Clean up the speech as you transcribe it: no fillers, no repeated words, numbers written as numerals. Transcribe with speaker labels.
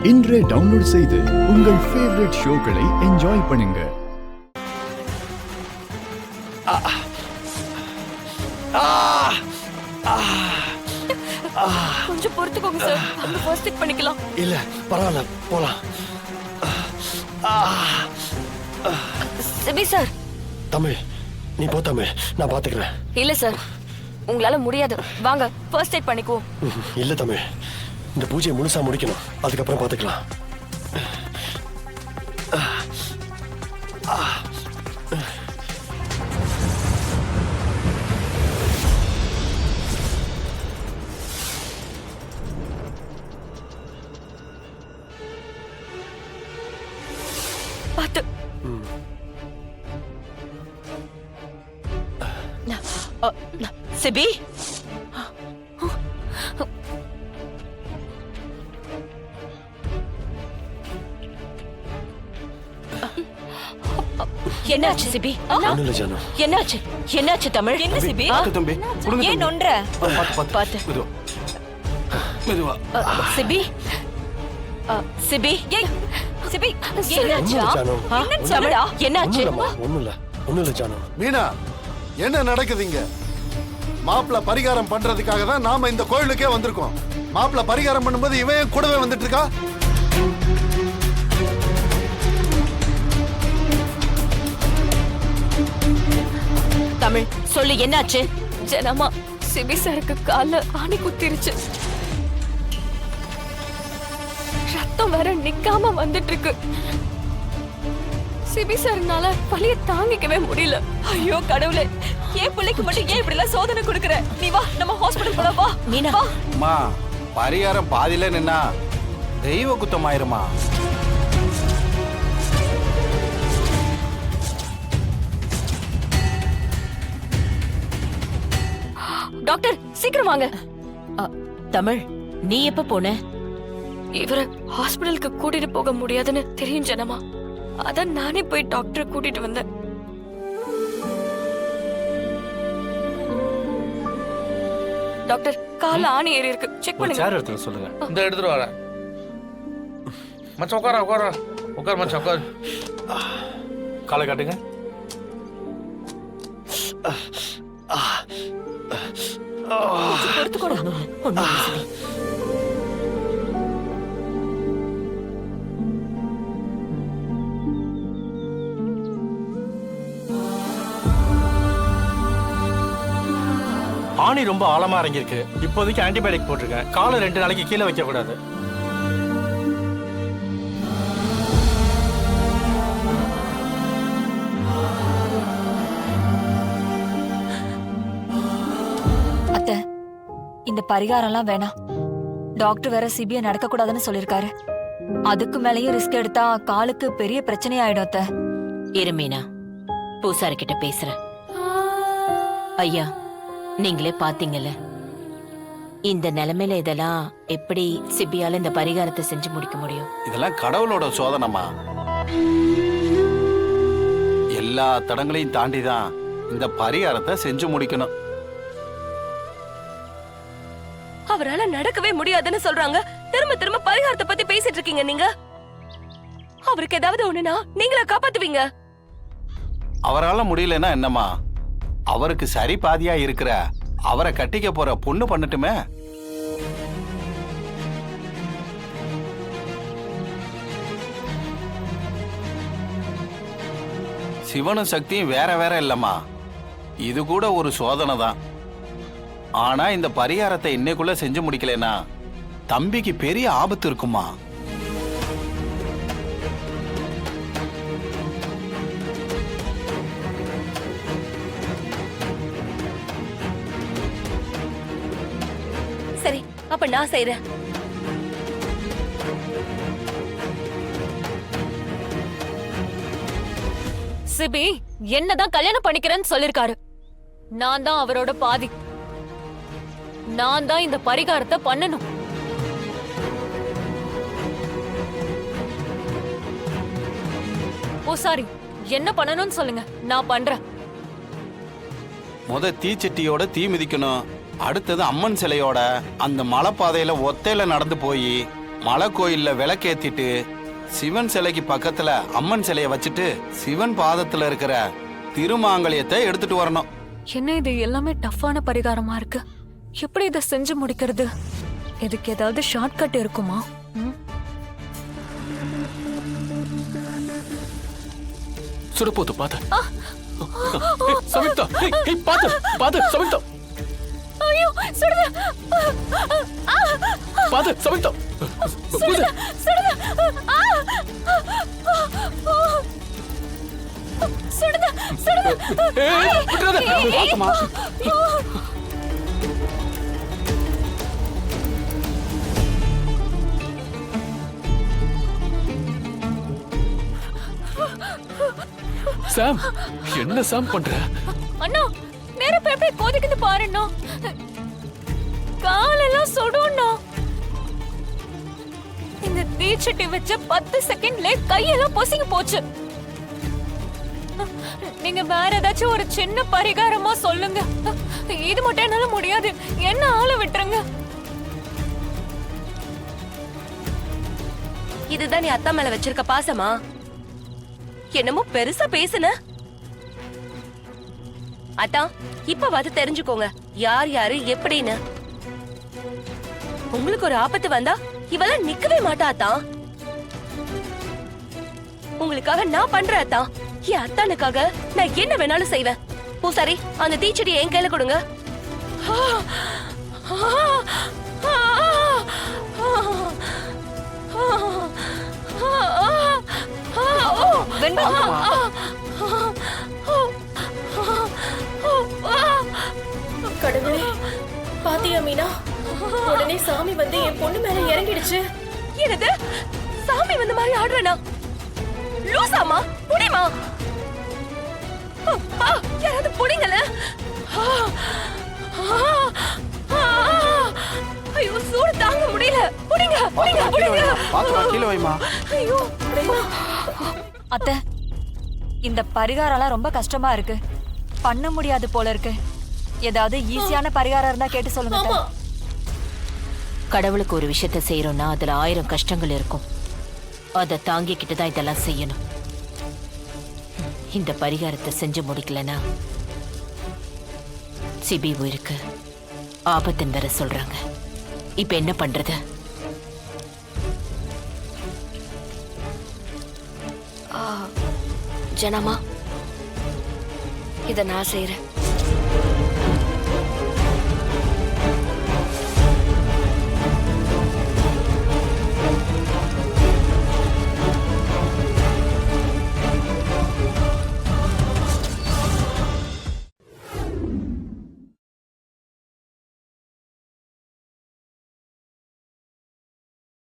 Speaker 1: இன்றே டவுன்லோட் செய்து உங்கள் ஃபேவரட் ஷோக்களை என்ஜாய் பண்ணுங்க.
Speaker 2: கொஞ்சம் பொறுத்துக்கோங்க சார், அந்த ஃபர்ஸ்ட் எய்ட் பண்ணிக்கலாம்.
Speaker 3: இல்ல பரவாயில்ல, போலாம்.
Speaker 2: CP sir.
Speaker 3: தமிழ், நீ போ தமிழ், நான் பாத்துக்கிறேன்.
Speaker 2: இல்ல சார், உங்களால முடியாது. வாங்க ஃபர்ஸ்ட் எய்ட் பண்ணிக்குவோம்.
Speaker 3: இல்ல தமிழ், இந்த பூஜையை முழுசா முடிக்கணும், அதுக்கப்புறம் பாத்துக்கலாம்.
Speaker 2: பாத்து.
Speaker 4: சிபி, என்னாச்சு சிபி?
Speaker 3: ஒண்ணும் இல்ல ஜானு.
Speaker 4: என்னாச்சு? என்னாச்சு தமிழ்? என்ன சிபி?
Speaker 3: தம்பி,
Speaker 4: ஏன் நொன்ற? பாத்து.
Speaker 3: மெதுவா.
Speaker 4: சிபி, சிபி, சிபி, என்னாச்சு? என்னாச்சு?
Speaker 3: ஒண்ணும் இல்ல ஜானு.
Speaker 5: மீனா, என்ன நடக்குதுங்க? மாப்பிள்ள பரிகாரம் பண்றதுக்காக தான் நாம இந்த கோயிலுக்கே வந்திருக்கோம். மாப்பிள்ள பரிகாரம் பண்ணும்போது இவன் கூடவே வந்துட்டு இருக்கா.
Speaker 4: தமிழ் சொல்லு, என்னாச்சு?
Speaker 2: ஜனமா, சிபி சாருக்கு கால்ல ஆணி குத்திருச்சு. ரத்தம் வேற நிக்காம வந்துட்டு இருக்கு. சிபி சார்னால வலிய தாங்கிக்கவே முடியல.
Speaker 4: ஐயோ கடவுளே, ஏன் பிள்ளைக்கு மட்டும் ஏன் இப்படி எல்லாம் சோதனை கொடுக்கற? நீ வா, நம்ம ஹாஸ்பிடல் போலாம். வா மீனா.
Speaker 6: அம்மா, பரிகாரம் பாதியில நின்னா தெய்வ குத்தமாயிருமா?
Speaker 2: டாக்டர் சீக்கிரம் வாங்க.
Speaker 4: தமிழ், நீ எப்ப போன?
Speaker 2: இவரை ஹாஸ்பிடலுக்கு கூட்டிட்டு போக முடியாதுன்னு தெரியும் ஜனமா, அதான் நானே போய் டாக்டரை கூட்டிட்டு வந்தேன். டாக்டர், கால ஆணி ஏறி இருக்கு, செக் பண்ணுங்க.
Speaker 7: சேர் எடுத்துட சொல்லுங்க. இந்த எடுத்துட்டு வரேன். மச்சான் உட்கார உட்கார உட்கார் மச்சான் உட்கார். காலை காட்டுங்க. ஆணி ரொம்ப ஆழமா இறங்கியிருக்கு. இப்போதைக்கு ஆன்டிபயோட்டிக் போட்டிருக்கேன். காலை 2 நாளைக்கு கீழே வைக்க கூடாது.
Speaker 8: அத்தை, இந்த பரிகாரம்லாம் வேணாம். டாக்டர் வேற சிபிய நடக்க கூடாதுன்னு சொல்லிருக்காரு. அதுக்கு மேலேயும் ரிஸ்க் எடுத்தா காலுக்கு பெரிய பிரச்சனை ஆயிடும். அத்தை,
Speaker 4: இரு மீனா, பூசாரி கிட்ட பேசுறேன். ஐயா, நீங்களே பாத்தீங்கல்ல, இந்த நிலைமையில இதெல்லாம் எப்படி சிபியால இந்த பரிகாரத்தை செஞ்சு முடிக்க முடியும்?
Speaker 6: இதெல்லாம் கடவுளோட சோதனைமா. எல்லா தடங்களையும் தாண்டிதான் இந்த பரிகாரத்தை செஞ்சு முடிக்கணும்.
Speaker 2: அவரால நடக்கவே முடியாதுன்னு சொல்றாங்க. திரும்ப திரும்ப பரிகாரத்தை பத்தி பேசிட்டு இருக்கீங்க நீங்க. அவருக்கு ஏதாவது ஒண்ணுனா நீங்களா காப்பாத்துவீங்க?
Speaker 6: அவரால முடியலன்னா என்னம்மா, அவருக்கு சரி பாதியா இருக்கிற அவரை கட்டிக்க போற பொண்ணு பண்ணட்டுமே. சிவனும் சக்தியும் வேற வேற இல்லம்மா. இது கூட ஒரு சோதனை தான். ஆனா இந்த பரிகாரத்தை இன்னைக்குள்ள செஞ்சு முடிக்கலனா தம்பிக்கு பெரிய ஆபத்து இருக்குமா.
Speaker 2: சரி, அப்ப நான் செய்றேன். சிபி என்னதான் கல்யாணம் பண்ணிக்கிறேன்னு சொல்லிருக்காரு. நான் தான் அவரோட பாதி. நான் தான் இந்த பரிகாரத்தை பண்ணணும். பூசாரி, என்ன பண்ணணும்னு சொல்லுங்க, நான் பண்றேன்.
Speaker 6: தீச்சட்டியோட தீ மிதிக்கணும். அடுத்தது அம்மன் சிலையோட அந்த மலைப்பாதையில ஒத்தையில நடந்து போய் மலை கோயில்ல விளக்கேத்திட்டு சிவன் சிலைக்கு பக்கத்துல அம்மன் சிலைய வச்சுட்டு சிவன் பாதத்துல இருக்கிற திருமாங்கல்யத்தை எடுத்துட்டு வரணும்.
Speaker 2: என்ன இது எல்லாமே டஃப்பான பரிகாரமா இருக்கு. எப்படி இதை செஞ்சு முடிக்கிறது? இதுக்கு ஏதாவது ஷார்ட்கட் இருக்குமா? ம்?
Speaker 3: சுடப்போது பாத்து சமிக்தா, பாத்து பாத்து சமிக்தா,
Speaker 2: ஐயோ சுடுது.
Speaker 3: பாத்து சமிக்தா,
Speaker 2: சுடுது. சுடுது. சுடுது.
Speaker 6: பாத்துமா.
Speaker 3: சாம், என்ன சாம் பண்ற?
Speaker 2: அண்ணா நெருப்பு எப்படி கொதிக்குது பாருண்ணா. காலெல்லாம் சுடுண்ணா. இந்த தீச்சட்டி வச்ச 10 செகண்ட்ல கையெல்லாம் பொசுங்கி போச்சு. நீங்க வேற ஏதாச்சும் ஒரு சின்ன பரிகாரமா சொல்லுங்க. இது மட்டும் என்னால முடியாது. என்ன ஆள விட்டுருங்க.
Speaker 9: இதுதான் நீ அத்தா மேல வச்சிருக்க பாசமா? என்னமோ பெருசா பேசுன. அத்தா, இப்பவாது தெரிஞ்சுக்கோங்க யார் யாரு எப்படின்னு. உங்களுக்கு ஒரு ஆபத்து வந்தா இவெல்லாம் நிக்கவே மாட்டா அத்தா. உங்களுக்காக நான் பண்றேன் அத்தா. என் அத்தானுக்காக நான் என்ன வேணாலும் செய்வேன். பூசாரி, அந்த தீச்செடி என் கையில கொடுங்க.
Speaker 10: கடவுளே, பாத்தியா மீனா? உடனே சாமி வந்து என் பொண்ணு மேல இறங்கிடுச்சு.
Speaker 9: என்னது? சாமி வந்த மாதிரி ஆடுறனா? லூசாமா? புடிமா? யாராவது புடிங்கல. ஐயோ, சூடு தாங்க முடியல. புடிங்க, புடிங்க, புடிங்க.
Speaker 6: பாத்துமா, கீழே வைமா.
Speaker 9: ஐயோ,
Speaker 8: அத்தை, இந்த பரிகாரம்லாம் ரொம்ப கஷ்டமா இருக்கு. பண்ண முடியாது போல இருக்கு. ஏதாவது ஈஸியான பரிகாரம் இருந்தா கேட்டு சொல்லுங்க அத்தை.
Speaker 4: கடவுளுக்கு ஒரு விஷயத்த செய்யறோம்னா அதுல 1000 கஷ்டங்கள் இருக்கும். அதை தாங்கிக்கிட்டு தான் இதெல்லாம் செய்யணும். இந்த பரிகாரத்தை செஞ்சு முடிக்கலனா சிபி உயிருக்கு ஆபத்துன்னு வேற சொல்றாங்க. இப்ப என்ன பண்றது?
Speaker 10: ஜனமா, இத நான் செய்யறேன்.